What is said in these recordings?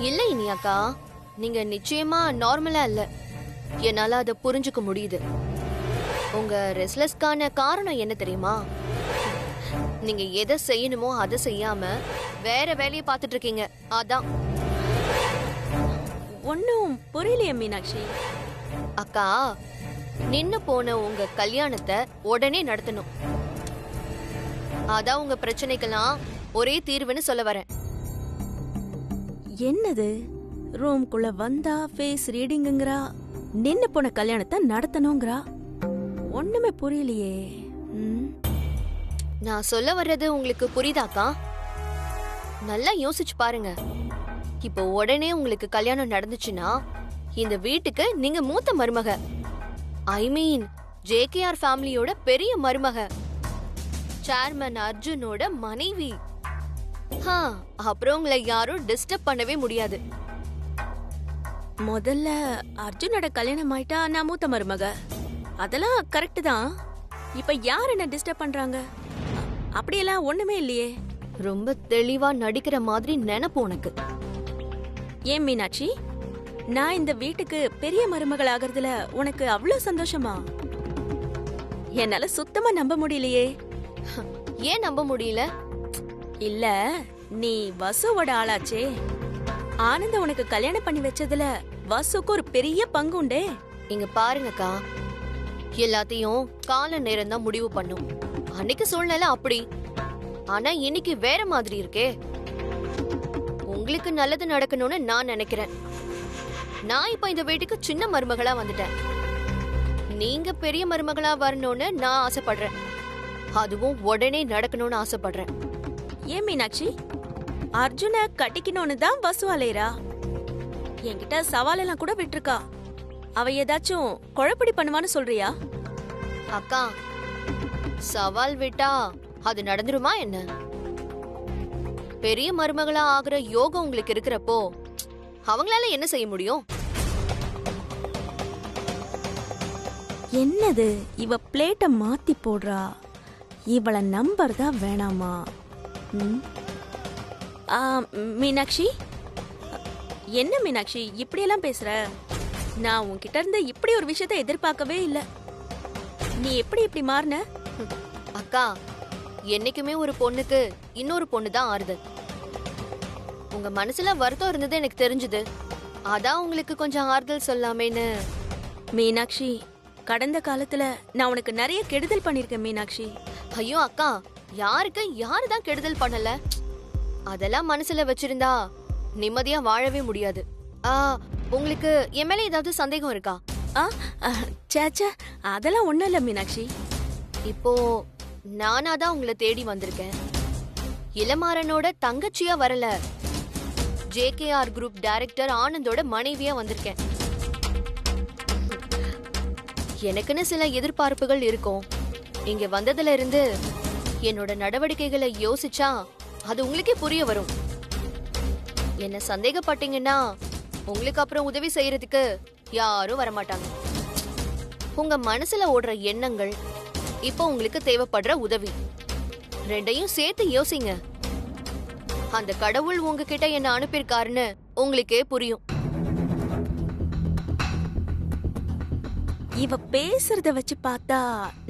இல்ல இனி அக்கா, நீங்க நிச்சயமா நார்மலா இல்ல. என்னால அதை புரிஞ்சுக்க முடியுது. உங்க ரெஸ்ட்லெஸ்க்கான காரணம் என்ன தெரியுமா? நீங்க எதை செய்யணுமோ அதை செய்யாம வேற வேலையை பார்த்துட்டு இருக்கீங்க. அதான். ஒன்னும் புரியலையே மீனாட்சி. அக்கா, நின்னு போன உங்க கல்யாணத்தை உடனே நடத்தணும். அதான் உங்க பிரச்சனைக்கெல்லாம் ஒரே தீர்வுன்னு சொல்ல வரேன். என்னது, ரூம்குள்ள வந்தா ஃபேஸ் ரீடிங்ங்கறா, நின்னு போன கல்யாணத்தை நடத்தணும்ங்கறா. ஒண்ணுமே புரியலையே. நான் சொல்ல வர்றது உங்களுக்கு புரியுதாக்கா? நல்லா யோசிச்சு பாருங்க. இப்போ உடனே உங்களுக்கு கல்யாணம் நடந்துச்சுன்னா இந்த வீட்டுக்கு நீங்க மூத்த மருமக. ஐ மீன் ஜேகேஆர் ஃபேமிலியோட பெரிய மருமக, சேர்மன் அர்ஜுனோட மனைவி. அப்புறம் உங்களை யாரும் டிஸ்டர்ப் பண்ணவே முடியாது. முதல்ல அர்ஜுனோட கல்யாணம் ஆயிட்டா நான் மூத்த மருமக, அதெல்லாம் கரெக்ட் தான். இப்ப யார் என்ன டிஸ்டர்ப் பண்றாங்க? அப்படியெல்லாம் ஒண்ணுமே இல்லையே. ரொம்ப தெளிவா நடிக்கிற மாதிரி நினைப்பு உனக்கு. ஏன் மீனாட்சி, நான் இந்த வீட்டுக்கு பெரிய மருமகள் ஆகிறதுல உனக்கு அவ்வளவு சந்தோஷமா? என்னால சுத்தமா நம்ப முடியலையே. ஏன் நம்ப முடியல? இல்ல, நீ வசுவோட ஆளாச்சே. ஆனந்த உனக்கு கல்யாணம் பண்ணி வச்சதுல வசுக்கு ஒரு பெரிய பங்கு உண்டே. இங்க பாருங்கக்கா, எல்லாத்தையும் கால நேரம் தான் முடிவு பண்ணும். அன்னைக்கு சூழ்நிலை அப்படி, ஆனா இன்னைக்கு வேற மாதிரி இருக்கே. உங்களுக்கு நல்லது நடக்கணும்னு நான் நினைக்கிறேன். நான் இப்ப இந்த வீட்டுக்கு சின்ன மருமகளா வந்துட்டேன். நீங்க பெரிய மருமகளா வரணும்னு நான் ஆசைப்படுறேன். அதுவும் உடனே நடக்கணும்னு ஆசைப்படுறேன். ஏன் மீனாட்சி, அர்ஜுன கட்டிக்கணும்னு தான் வசு அலையரா? என்கிட்ட சவாலெல்லாம் கூட விட்டுருக்கா. அவ ஏதாச்சும் குழப்படி பண்ணுவான்னு சொல்றியா? அக்கா, சவால் விட்டா அது நடந்துருமா என்ன? பெரிய மருமகளா ஆகுற யோகம் உங்களுக்கு இருக்கிறப்போ அவங்களால என்ன செய்ய முடியும்? என்னது, இவ பிளேட்ட மாத்தி போடுறா. இவள நம்பர் தான் வேணாமா? மீனாட்சி, என்ன மீனாட்சி இப்படியெல்லாம் பேசுற? நான் உன்கிட்ட இருந்து இப்படி ஒரு விஷயத்தை எதிர்பார்க்கவே இல்ல. நீ எப்படி இப்படி மாறின? அக்கா, என்னைக்குமே ஒரு பொண்ணுக்கு இன்னொரு பொண்ணு தான் ஆறுதல். உங்க மனசுல வருத்தம் இருந்தது எனக்கு தெரிஞ்சது. அதான் உங்களுக்கு கொஞ்சம் ஆறுதல் சொல்லாமேன்னு. மீனாட்சி, கடந்த காலத்துல நான் உனக்கு நிறைய கெடுதல் பண்ணிருக்கேன் மீனாட்சி. ஐயோ அக்கா, யாருக்கு யாருதான் கெடுதல் பண்ணல? அதெல்லாம் மனசுல வச்சிருந்தா நிம்மதியா வாழவே முடியாது. உங்களுக்கு என் மேல ஏதாவது சந்தேகம் இருக்கா? சேச்சா, அதெல்லாம் ஒண்ணும் இல்ல மீனாட்சி. இப்போ நானாதான் உங்களை தேடி வந்திருக்கேன். இளமாறனோட தங்கச்சியா வரல, ஜேகேஆர் குரூப் டைரக்டர் ஆனந்தோட மனைவியா வந்திருக்கேன். எனக்குன்னு சில எதிர்பார்ப்புகள் இருக்கும். இங்க வந்ததுல இருந்து என்னோட நடவடிக்கைகளை யோசிச்சா அது உங்களுக்கே புரிய வரும். என்ன சந்தேகப்பட்டீங்கன்னா உங்களுக்கு அப்புறம் உதவி செய்யறதுக்கு யாரும் வரமாட்டாங்க. உங்க மனசுல ஓடுற எண்ணங்கள், இப்போ உங்களுக்கு தேவைப்படுற உதவி, ரெண்டையும் சேர்த்து யோசிங்க. அந்த கடவுள் உங்ககிட்ட என்ன அனுப்பியிருக்காருன்னு உங்களுக்கே புரியும். இவ பேசுறத வச்சு பார்த்தா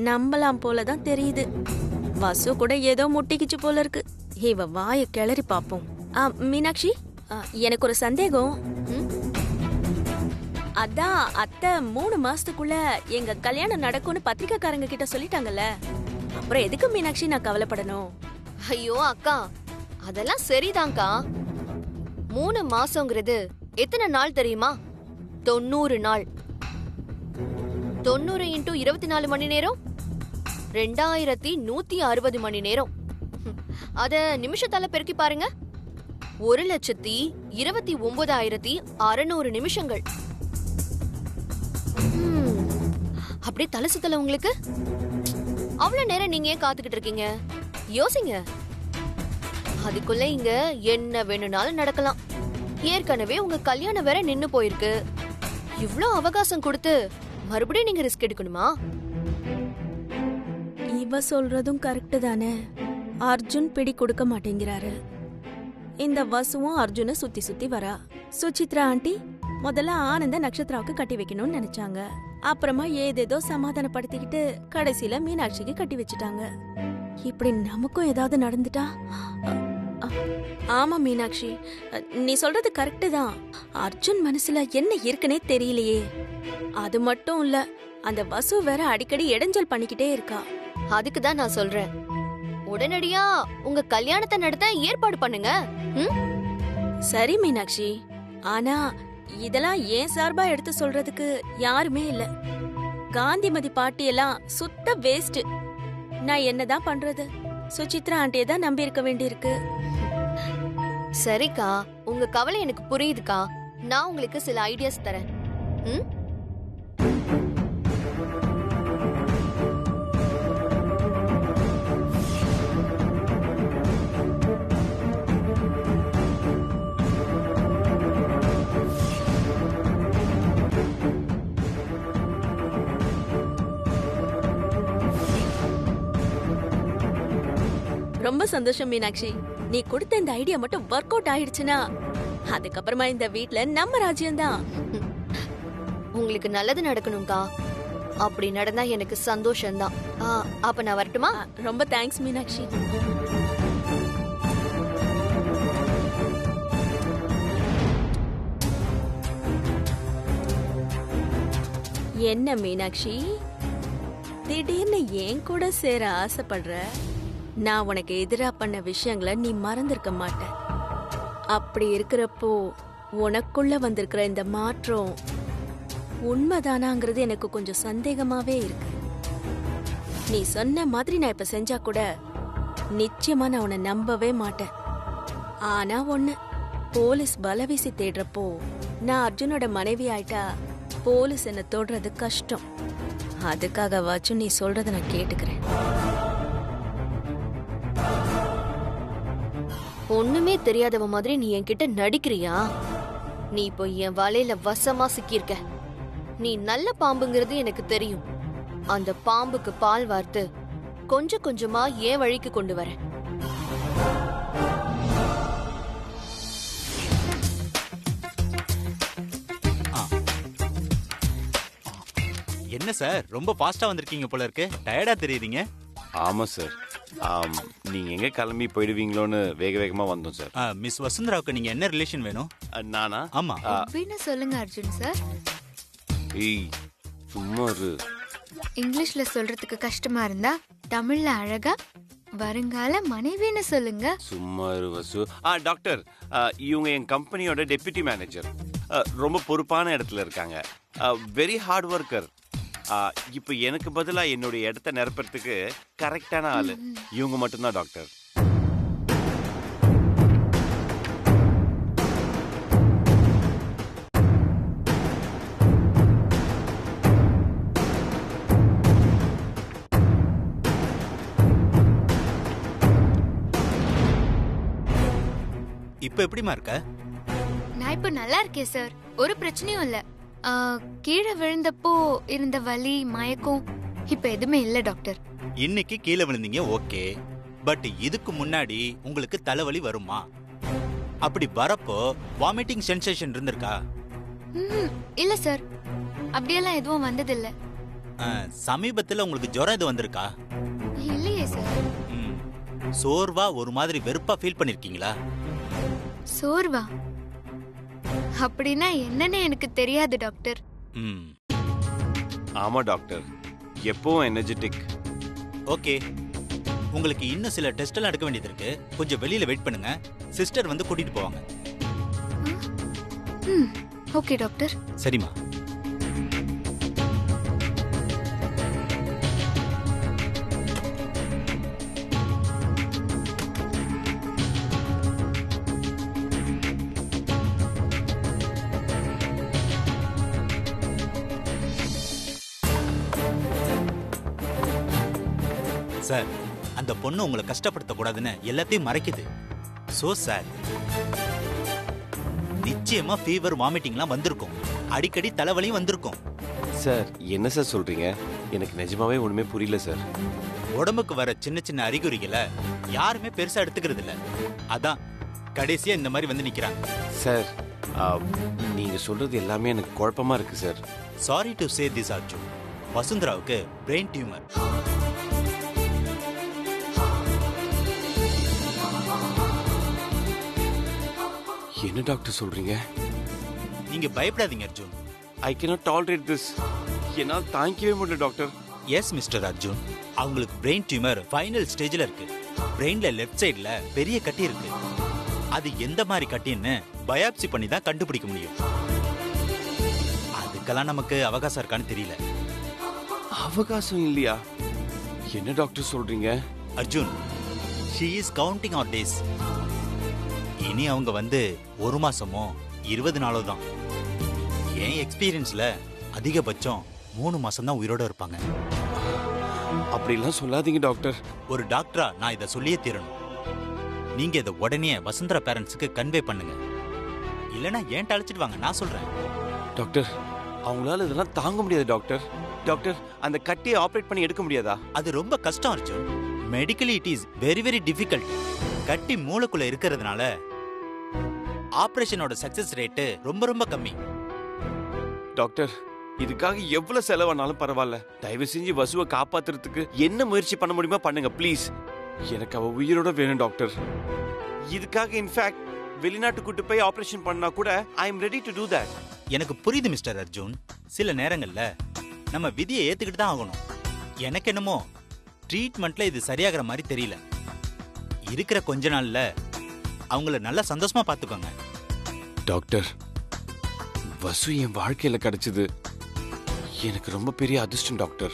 நம்பலாம் போலதான் தெரியுது. வசு கூட ஏதோ முட்டிக்கிச்சு போல இருக்கு. இவ வாய கிளறி பாப்போம். மீனாட்சி, எனக்கு ஒரு சந்தேகம். அதான் அத்தை 3 மாசத்துக்குள்ள எங்க கல்யாணம் நடக்கும்னு பத்திரிக்கைக்காரங்க கிட்ட சொல்லிட்டாங்கல்ல, அப்புறம் எதுக்கு மீனாட்சி நான் கவலைப்படணும்? ஐயோ அக்கா, அதெல்லாம் சரிதான்க்கா. 3 மாசங்கிறது எத்தனை நாள் தெரியுமா? 90 நாள். 90 × 24 மணி நேரம் 2160 மணி நேரம். அத நிமிஷத்தால பெருக்கி பாருங்க. 1,29,600 நிமிஷங்கள். அப்படியே தலை சுத்தல உங்களுக்கு? அவ்வளவு நேரம் நீங்க ஏன் காத்துக்கிட்டு இருக்கீங்க? யோசிங்க. அதுக்குள்ள இங்க என்ன வேணும்னாலும் நடக்கலாம். ஏற்கனவே உங்க கல்யாணம் வேற நின்னு போயிருக்கு. இவ்ளோ அவகாசம் கொடுத்து மறுபடியும் நீங்க ரிஸ்க் எடுக்கணுமா? இவ சொல்றதும் கரெக்ட் தானே. அர்ஜுன் பிடி கொடுக்க மாட்டேங்கிறாரு. இந்த வசுவும் அர்ஜுன சுத்தி சுத்தி வரா. சுசித்ரா ஆண்டி முதல்ல ஆனந்த நட்சத்திராவுக்கு கட்டி வைக்கணும்னு நினைச்சாங்க. அப்புறமா ஏதேதோ சமாதானப்படுத்திக்கிட்டு கடைசியில மீனாட்சிக்கு கட்டி வச்சுட்டாங்க. இப்படி நமக்கும் ஏதாவது நடந்துட்டா? ஆமா மீனாட்சி, நீ சொல்றது கரெக்டு தான். அர்ஜுன் மனசுல என்ன இருக்குன்னே தெரியலையே. அது மட்டும் இல்ல, அந்த வசு வேற அடிக்கடி இடைஞ்சல் பண்ணிக்கிட்டே இருக்கா. அதுக்கு தான் நான் சொல்றேன், உடனடியா உங்க கல்யாணத்தை நடத்த ஏற்பாடு பண்ணுங்க. ம்? சரி மீனாட்சி, ஆனா இதெல்லாம் ஏன் சார்பா எடுத்து சொல்றதுக்கு யாருமே இல்ல. காந்திமதி பாட்டி எல்லாம் சுத்த வேஸ்ட். நான் என்னதான் பண்றது? சுசித்ரா ஆண்டியை தான் நம்பி இருக்க வேண்டியிருக்கு. சரிக்கா, உங்க கவலை எனக்கு புரியுதுக்கா. நான் உங்களுக்கு சில ஐடியாஸ் தரேன். ம்? ரொம்ப சந்தோஷம் மீனாட்சி. நீ கொடுத்த இந்த ஐடியா மட்டும் ஒர்க் அவுட் ஆயிடுச்சுன்னா அதுக்கப்புறமா இந்த வீட்ல நம்ம ராஜ்யம்தான். உங்களுக்கு நல்லது நடக்கணும்க்கா. அப்படி நடந்தா எனக்கு சந்தோஷம்தான். அப்ப நான் வரட்டுமா? ரொம்ப தேங்க்ஸ் மீனாட்சி. என்ன மீனாட்சி, திடீர்னு ஏன் கூட சேர ஆசைப்படுற? நான் உனக்கு எதிரா பண்ண விஷயங்களை நீ மறந்திருக்க மாட்ட. அப்படி இருக்கிறப்போ உனக்குள்ள வந்திருக்கிற இந்த மாற்றம் உண்மைதானாங்கிறது எனக்கு கொஞ்சம் சந்தேகமாவே இருக்கு. நீ சொன்ன மாதிரி நான் இப்ப செஞ்சா கூட நிச்சயமா நான் உன்னை நம்பவே மாட்டேன். ஆனா ஒண்ணு, போலீஸ் பலவீசி தேடுறப்போ நான் அர்ஜுனோட மனைவி ஆயிட்டா போலீஸ் என்ன தொடுறது கஷ்டம். அதுக்காகவாச்சும் நீ சொல்றத நான் கேட்டுக்கிறேன். ஒண்ணுமே தெரியாதவ மாதிரி நீ என்கிட்ட நடிக்கிறியா? நீ இப்போ என் வலையில வசமா சிக்கியிருக்க. நீ நல்ல பாம்புங்கிறது எனக்கு தெரியும். அந்த பாம்புக்கு பால் வார்த்து கொஞ்சம் கொஞ்சமா என் வழிக்கு கொண்டு வரேன். என்ன சார், ரொம்ப ஃபாஸ்டா வந்திருக்கீங்க போல இருக்கு. டயர்டா தெரியுறீங்க. ஆமா சார், நீங்க எங்க கிளம்பி போயிடுவீங்களோன்னு வேக வேகமா வந்தோம் சார். மிஸ் வசுந்தராவுக்கு நீங்க என்ன ரிலேஷன் வேணும்? நானா? ஆமா. அப்படின்னு சொல்லுங்க அர்ஜுன் சார். ஏய் சும்மா இரு. இங்கிலீஷ்ல சொல்றதுக்கு கஷ்டமா இருந்தா தமிழ்ல அழகா வருங்கால மனைவின்னு சொல்லுங்க. சும்மா இரு வசு. டாக்டர், இவங்க என் கம்பெனியோட டெப்யூட்டி மேனேஜர். ரொம்ப பொறுப்பான இடத்துல இருக்காங்க. Very hard worker. இப்போ எனக்கு பதிலா என்னுடைய இடத்த நிரப்புறதுக்கு கரெக்டான ஆளு இவங்க மட்டும்தான் டாக்டர். இப்ப எப்படிமா இருக்க? நான் இப்ப நல்லா இருக்கேன் சார், ஒரு பிரச்சனையும் இல்ல. கீழே விழுந்தப்போ இருந்த வலி மயக்கம் இப்ப எதுவுமே இல்ல டாக்டர். இன்னைக்கு கீழே விழுந்தீங்க, ஓகே. பட் இதுக்கு முன்னாடி உங்களுக்கு தலைவலி வருமா? அப்படி வரப்போ வாமிட்டிங் சென்சேஷன் இருந்திருக்கா? இல்ல சார், அப்படியெல்லாம் எதுவும் வந்ததில்ல. சமீபத்துல உங்களுக்கு ஜுரம் எது வந்திருக்கா? இல்லையே சார். சோர்வா ஒரு மாதிரி வெறுப்பா ஃபீல் பண்ணிருக்கீங்களா? சோர்வா அப்படின்னா என்னன்னு எனக்கு தெரியாது டாக்டர். ஆமா டாக்டர், எப்பவும் எனர்ஜெட்டிக். ஓகே, உங்களுக்கு இன்னும் சில டெஸ்ட் எல்லாம் எடுக்க வேண்டியது இருக்கு. கொஞ்சம் வெளியில வெயிட் பண்ணுங்க, சிஸ்டர் வந்து கூட்டிட்டு போவாங்க. Okay doctor. சரிம்மா. சார், அந்த பொண்ணு உங்களை கஷ்டப்படுத்த கூடாதுன்னு எல்லாத்தையும் மறைக்குது. சோ சார், நிச்சயமா ஃபீவர் வாமிட்டிங்லாம் வந்திருக்கும், அடிக்கடி தலைவலியும் வந்திருக்கும். சார் என்ன சார் சொல்றீங்க? எனக்கு நிஜமாவே ஒண்ணுமே புரியல சார். உடம்புக்கு வர சின்ன சின்ன அறிகுறிகளை யாருமே பெருசா எடுத்துக்கிறது இல்ல. அதான் கடைசியா இந்த மாதிரி வந்து நிக்கிறாங்க. சார் நீங்க சொல்றது எல்லாமே எனக்கு குழப்பமா இருக்கு sir. Sorry to say this Arjun, வசுந்தராவுக்கு பிரெயின் டியூமர். என்ன டாக்டர் சொல்றீங்க? நீங்க பயப்படாதீங்க Arjun. I cannot tolerate this. என்னால் தாங்கிக்கவே முடியல டாக்டர். எஸ் மிஸ்டர் அர்ஜுன், அவங்களுக்கு பிரெயின் டியூமர் ஃபைனல் ஸ்டேஜ்ல இருக்கு. பிரெயின்ல லெஃப்ட் சைடுல பெரிய கட்டி இருக்கு. அது எந்த மாதிரி கட்டின்னு பயாப்சி பண்ணி தான் கண்டுபிடிக்க முடியும். அதுக்கெல்லாம் நமக்கு அவகாசம் இருக்கான்னு தெரியல. அவகாசம் இல்லையா? என்ன டாக்டர் சொல்றீங்க? Arjun, she is counting our days. இனி அவங்க வந்து 1 மாசமோ 20 நாளோ தான். என் எக்ஸ்பீரியன்ஸ்ல அதிகபட்சம் 3 மாசம் தான் உயிரோட இருப்பாங்க. அப்படிலாம் சொல்லாதீங்க டாக்டர். ஒரு டாக்டரா நான் இதை சொல்லியே தீரணும். நீங்க இதை உடனே வசுந்தரா பேரண்ட்ஸுக்கு கன்வே பண்ணுங்க. இல்லைன்னா ஏன்ட்ட அழைச்சிட்டு வாங்க, நான் சொல்றேன். டாக்டர், அவங்களால இதெல்லாம் தாங்க முடியாது டாக்டர். டாக்டர், அந்த கட்டியை ஆபரேட் பண்ணி எடுக்க முடியாதா? அது ரொம்ப கஷ்டம் Arjun. Medically it is very very difficult. கட்டி மூளைக்குள்ள இருக்கிறதுனால ஆபரேஷனோட சக்சஸ் ரேட்டு ரொம்ப ரொம்ப கம்மி. டாக்டர், இதுக்காக எவ்வளவு செலவானாலும் பரவாயில்ல. தயவு செஞ்சு வசுவை காப்பாத்துறதுக்கு என்ன முயற்சி பண்ண முடியுமா பண்ணுங்க ப்ளீஸ். எனக்கு அவ உயிரோட வேணும் டாக்டர். இதுக்காக இன்ஃபேக்ட் வெளிநாட்டு கூட்டு போய் ஆபரேஷன் பண்ணா கூட I am ready to do that. எனக்கு புரியுது மிஸ்டர் அர்ஜுன். சில நேரங்கள்ல நம்ம விதியை ஏத்துக்கிட்டு தான் ஆகணும். எனக்கு என்னமோ ட்ரீட்மெண்ட்ல இது சரியாகிற மாதிரி தெரியல. இருக்கிற கொஞ்ச நாள்ல அவங்கள நல்லா சந்தோஷமா பாத்துக்கோங்க. டாக்டர், வசு என் வாழ்க்கையில கிடைச்சது எனக்கு ரொம்ப பெரிய அதிர்ஷ்டம் டாக்டர்.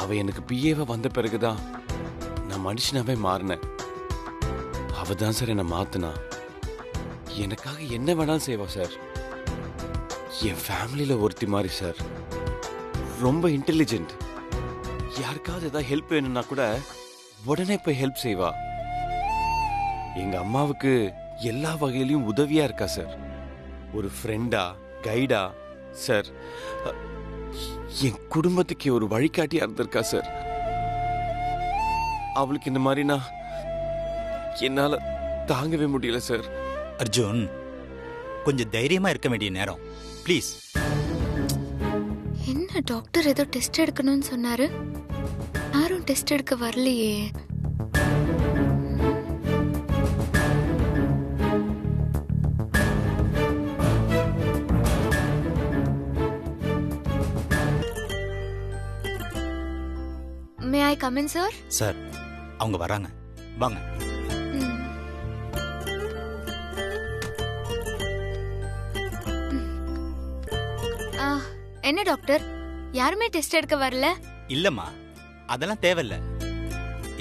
அவ எனக்கு பிஏவா வந்த பிறகுதான் நான் மனுஷனாவே மாறினேன். அவ தான் சார் என்னை மாத்தினா. எனக்காக என்ன வேணாலும் செய்வா சார். என் ஃபேமிலியில ஒருத்தி மாதிரி சார். ரொம்ப இன்டெலிஜென்ட். யாருக்காவது ஏதாவது ஹெல்ப் வேணும்னா கூட உடனே போய் ஹெல்ப் செய்வா. எங்க அம்மாவுக்கு எல்லா வகையிலையும் உதவியா இருக்கா சார். ஒரு ஃப்ரெண்டா, கைடா சார். என் குடும்பத்துக்கு ஒரு வழிகாட்டியா இருந்திருக்கா சார். அவளுக்கு இந்த மாதிரினா என்னால தாங்கவே முடியல சார். அர்ஜுன், கொஞ்சம் தைரியமா இருக்க வேண்டிய நேரம். ப்ளீஸ். என்ன டாக்டர் ஏதோ டெஸ்ட் எடுக்கணும்னு சொன்னாரு? யாரும் டெஸ்ட் எடுக்க வரலையே. May I come in sir? Sir, அவங்க வராங்க. வாங்க. என்ன டாக்டர், யாருமே டெஸ்ட் எடுக்க வரல? இல்லம்மா, அதெல்லாம் தேவையில்ல.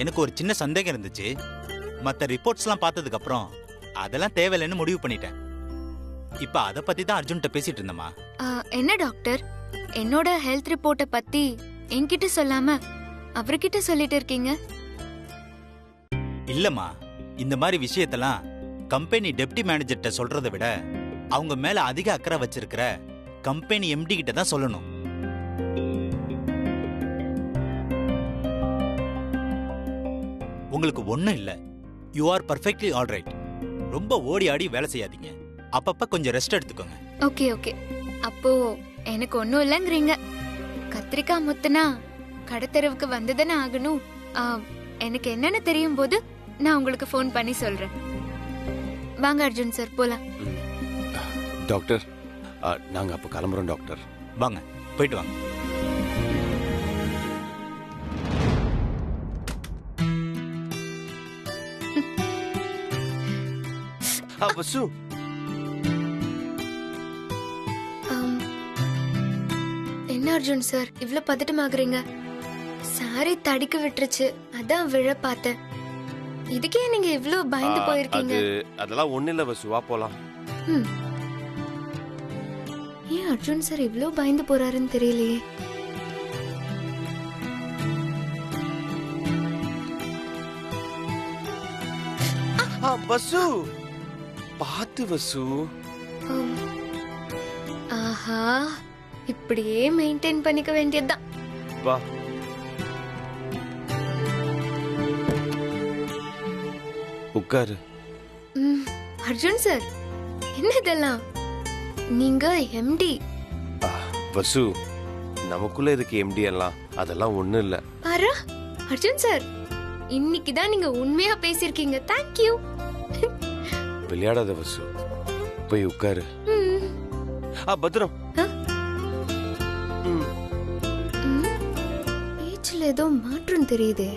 எனக்கு ஒரு சின்ன சந்தேகம் இருந்துச்சு. மத்த ரிப்போர்ட்ஸ்லாம் பார்த்ததுக்கு அப்புறம் அதெல்லாம் தேவையில்லைன்னு முடிவு பண்ணிட்டேன். இப்ப அத பத்தி தான் அர்ஜுன்ட்ட பேசிட்டு இருந்தம்மா. என்ன டாக்டர், என்னோட ஹெல்த் ரிப்போர்ட்டை பத்தி என்கிட்ட சொல்லாம அவர்கிட்ட சொல்லிட்டு இருக்கீங்க? இல்லம்மா, இந்த மாதிரி விஷயத்தெல்லாம் கம்பெனி டெப்டி மேனேஜர்கிட்ட சொல்றதை விட அவங்க மேல அதிக அக்கறை வச்சிருக்கிற கம்பெனி எம்டி கிட்ட தான் சொல்லணும். உங்களுக்கு ஒண்ணும் இல்ல. You are perfectly all right. ரொம்ப ஓடி ஆடி வேலை செய்யாதீங்க. அப்பப்ப கொஞ்சம் ரெஸ்ட் எடுத்துக்கோங்க. Okay okay. அப்போ எனக்கு ஒன்னும் இல்லைங்கிறீங்க. கத்திரிக்காய் முத்துனா கடத்தெருவுக்கு வந்துதானே ஆகணும். எனக்கு என்னன்னு தெரியும் போது நான் உங்களுக்கு ஃபோன் பண்ணி சொல்றேன். வாங்க அர்ஜுன் சார், போலாம். டாக்டர், நாங்க அப்ப கிளம்புறோம் டாக்டர். வாங்க, போயிட்டு வாங்க. வசு, என்ன அர்ஜுன் சார் இவ்ளோ பதட்டமாகறீங்க? சாரி தடிக்க விட்டுருச்சு, அதான் விழ பார்த்தேன். இதுக்கே நீங்க இவ்ளோ பயந்து போயிருக்கீங்க? அதெல்லாம் ஒண்ணு இல்ல வசு, வா போலாம். ஏன் அர்ஜுன் சார் இவ்ளோ பயந்து போறாருன்னு தெரியலையே. வசு, பாத்து வசு. ஆஹா, இப்படியே மெயின்டைன் பண்ணிக்க வேண்டியதுதான். வா. உட்காரு. அர்ஜுன் சார், என்ன இதெல்லாம்? நீங்க எம்டி. வசு, நமக்குள்ள இதுக்கு எம்டி எல்லாம் அதெல்லாம் ஒண்ணும் இல்ல. பாரா அர்ஜுன் சார், இன்னைக்கு தான் நீங்க உண்மையா பேசிருக்கீங்க. Thank you. விளையாடாத வசு, போய் உட்காரு. பத்திரம். பேச்சுல ஏதோ மாற்றம் தெரியுதே.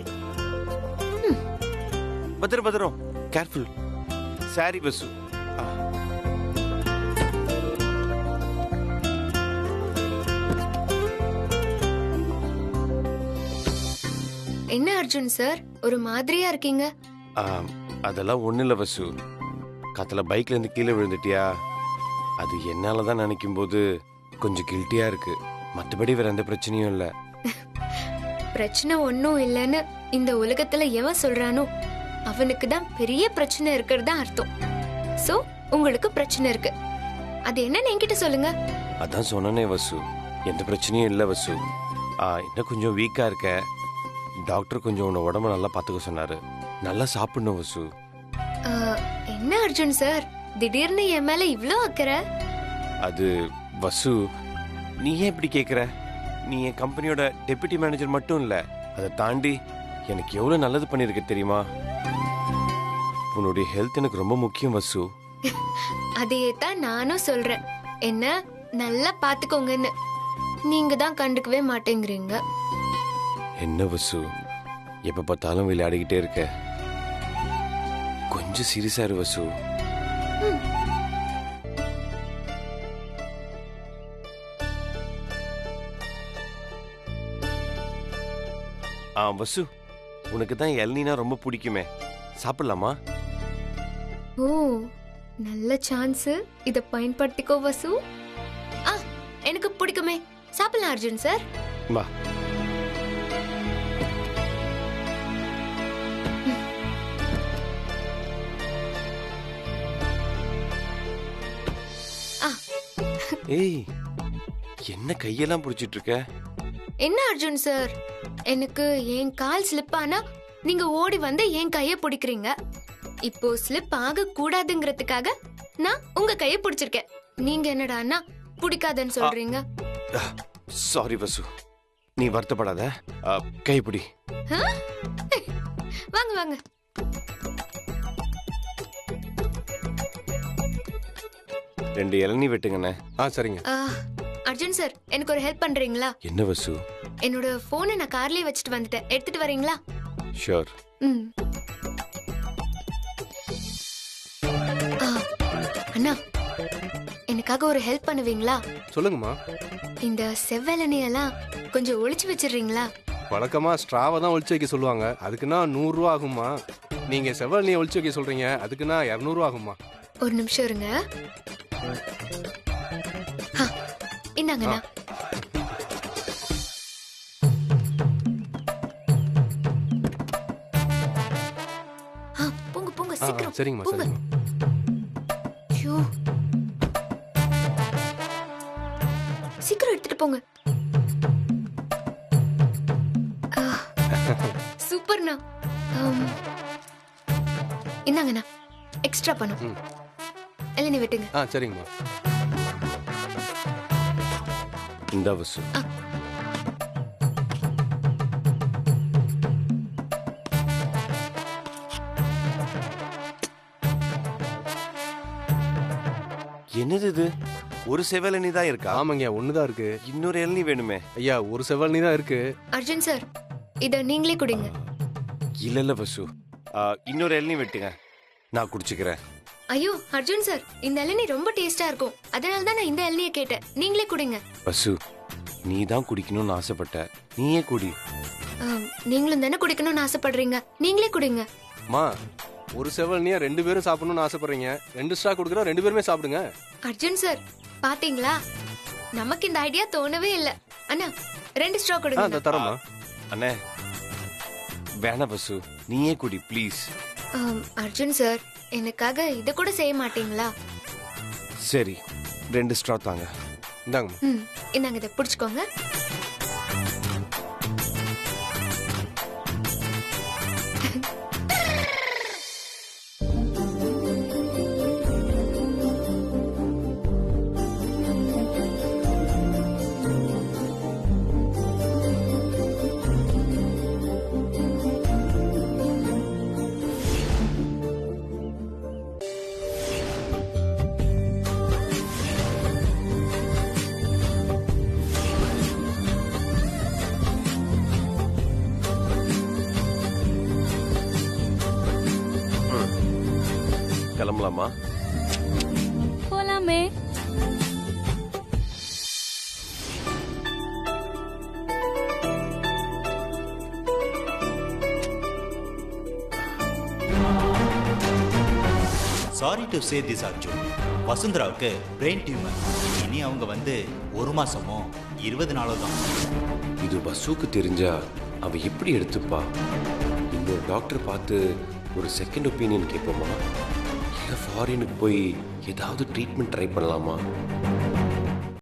பத்திரம் பத்திரம், கேர்ஃபுல். சாரி வசு. என்ன அர்ஜுன் சார், ஒரு மாதிரியா இருக்கீங்க? அதெல்லாம் ஒண்ணு இல்ல வசு. காத்துல பைக்ல இருந்து கீழே விழுந்துட்டியா, அது என்னாலதான் நினைக்கும் போது கொஞ்சம் கில்ட்டியா இருக்கு. மத்தபடி வேற எந்த பிரச்சனையும் இல்ல. பிரச்சனை ஒன்னும் இல்லைன்னு இந்த உலகத்துல எவன் சொல்றானோ அவனுக்கு தான் பெரிய பிரச்சனை இருக்கிறதா அர்த்தம். சோ உங்களுக்கு பிரச்சனை இருக்கு, அது என்னன்னு என்கிட்ட சொல்லுங்க. அதான் சொன்னனே வசு, எந்த பிரச்சனையும் இல்ல வசு. இன்னும் கொஞ்சம் வீக்கா இருக்க. டாக்டர் கொஞ்சம் உன்னை உடம்ப நல்லா பாத்துக்க சொன்னாரு. நல்லா சாப்பிடணும் வசு. என்ன அர்ஜுன் சார், திடீர்னு என் மேல இவ்ளோ அக்கறை? அது வசு, நீ ஏன் இப்படி கேக்குற? நீ என் கம்பெனியோட டெபுட்டி மேனேஜர் மட்டும் இல்ல, அதை தாண்டி எனக்கு எவ்வளவு நல்லது பண்ணிருக்க தெரியுமா? உன்னுடைய ஹெல்த் எனக்கு ரொம்ப முக்கியம் வசு. அதையே தான் நானும் சொல்றேன், என்ன நல்லா பாத்துக்கோங்கன்னு. நீங்க தான் கண்டுக்கவே மாட்டேங்கிறீங்க. என்ன வசு, எப்ப பார்த்தாலும் விளையாடிக்கிட்டே இருக்க. கொஞ்சம் சீரியஸா இரு வசு. வசு, உனக்கு தான் இளநீனா ரொம்ப பிடிக்குமே, சாப்பிடலாமா? ஓ, நல்ல சான்ஸ், இத பயன்படுத்திக்கோ வசு. எனக்கு பிடிக்குமே, சாப்பிடலாம் அர்ஜுன் சார். வா. ஏய், என்ன கையெல்லாம் புடிச்சிட்டு இருக்க? என்ன அர்ஜுன் சார், எனக்கு என் கால் ஸ்லிப் ஆனா நீங்க ஓடி வந்து என் கைய பிடிக்கிறீங்க. இப்போ ஸ்லிப் ஆக கூடாதுங்கிறதுக்காக நான் உங்க கைய பிடிச்சிருக்கேன். நீங்க என்னடான்னா பிடிக்காதன்னு சொல்றீங்க. சாரி வசு, நீ வருத்தப்படாத. கைப்பிடி. வாங்க வாங்க. ரெண்டு இளநீ வெட்டுங்கண்ணே. சரிங்க. அர்ஜுன் சார், எனக்கு ஒரு ஹெல்ப் பண்றீங்களா? என்ன வசு? என்னோட போனை நான் கார்லயே வச்சுட்டு வந்துட்டேன், எடுத்துட்டு வரீங்களா? ஷூர். அண்ணா, எனக்காக ஒரு ஹெல்ப் பண்ணுவீங்களா? சொல்லுங்கம்மா. இந்த செவ்வெளநீ எல்லாம் கொஞ்சம் ஒளிச்சு வச்சிடுறீங்களா? வழக்கமா ஸ்ட்ராவை தான் ஒளிச்சு வைக்க சொல்லுவாங்க, அதுக்குன்னா 100 ரூபா ஆகுமா? நீங்க செவ்வெளநீ ஒளிச்சு வைக்க சொல்றீங்க, அதுக்குன்னா 200 ரூபா ஆகுமா? ஒரு நிமிஷம் இருங்க. இந்தாங்கண்ணா. போங்க போங்க, சீக்கிரம். சரிங்கம்மா சரிங்கம்மா. ஐயோ, சீக்கிரம் எடுத்துட்டு போங்க. சூப்பர்ண்ணா. இந்தாங்கண்ணா, எக்ஸ்ட்ரா பண்ணும். இளநீ வெட்டுங்க. சரிங்கம்மா. இந்த வசு. என்னது இது? ஒரு செவ்வெளநீ தான் இருக்கா? ஆமாங்க, ஒண்ணுதான் இருக்கு. இன்னொரு இளநீ வேணுமே. ஐயா, ஒரு செவ்வெளநீ தான் இருக்கு. அர்ஜுன் சார், இத நீங்களே குடிங்க. இல்ல இல்ல வசு, இன்னொரு இளநீ வெட்டுங்க, நான் குடிச்சுக்கிறேன். ஐயோ அர்ஜுன் சார், இந்த இளநீ ரொம்ப டேஸ்டா இருக்கும், அதனால தான் நான் இந்த இளநியை கேட்டேன். நீங்களே குடிங்க. வசு, நீ தான் குடிக்கணும்னு ஆசைப்பட்ட, நீயே குடி. நீங்களும் தானே குடிக்கணும்னு ஆசைப்படுறீங்க, நீங்களே குடிங்க. மா, ஒரு செவ்வெளநியா 2 பேரும் சாப்பிடணும்னு ஆசைப்படுறீங்க, 2 ஸ்ட்ரா கொடுக்குறோம், 2 பேருமே சாப்பிடுங்க. அர்ஜுன் சார், பாத்தீங்களா, நமக்கு இந்த ஐடியா தோணவே இல்ல. அண்ணா, 2 ஸ்ட்ரா கொடுங்க. தரமா? அண்ணே வேணா வசு, நீயே குடி ப்ளீஸ். அர்ஜுன் சார், எனக்காக இத கூட செய்ய மாட்டீங்களா? சரி, 2 ஸ்ட்ரா தாங்க. இந்தாங்க. இந்தாங்க, இதை பிடிச்சுக்கோங்க. கிளம்பலாமா? போலாமே. Sorry to say this Arjun, வசுந்தராவுக்கு பிரெயின் டியூமர். இனி அவங்க வந்து 1 மாசமோ 20 நாளோ தான். இது வசுக்கு தெரிஞ்சா அவ எப்படி எடுத்துப்பா? இன்னொரு டாக்டர் பார்த்து ஒரு செகண்ட் ஒப்பீனியன் கேட்போமா? இல்லை ஃபாரினுக்கு போய் ஏதாவது ட்ரீட்மெண்ட் ட்ரை பண்ணலாமா?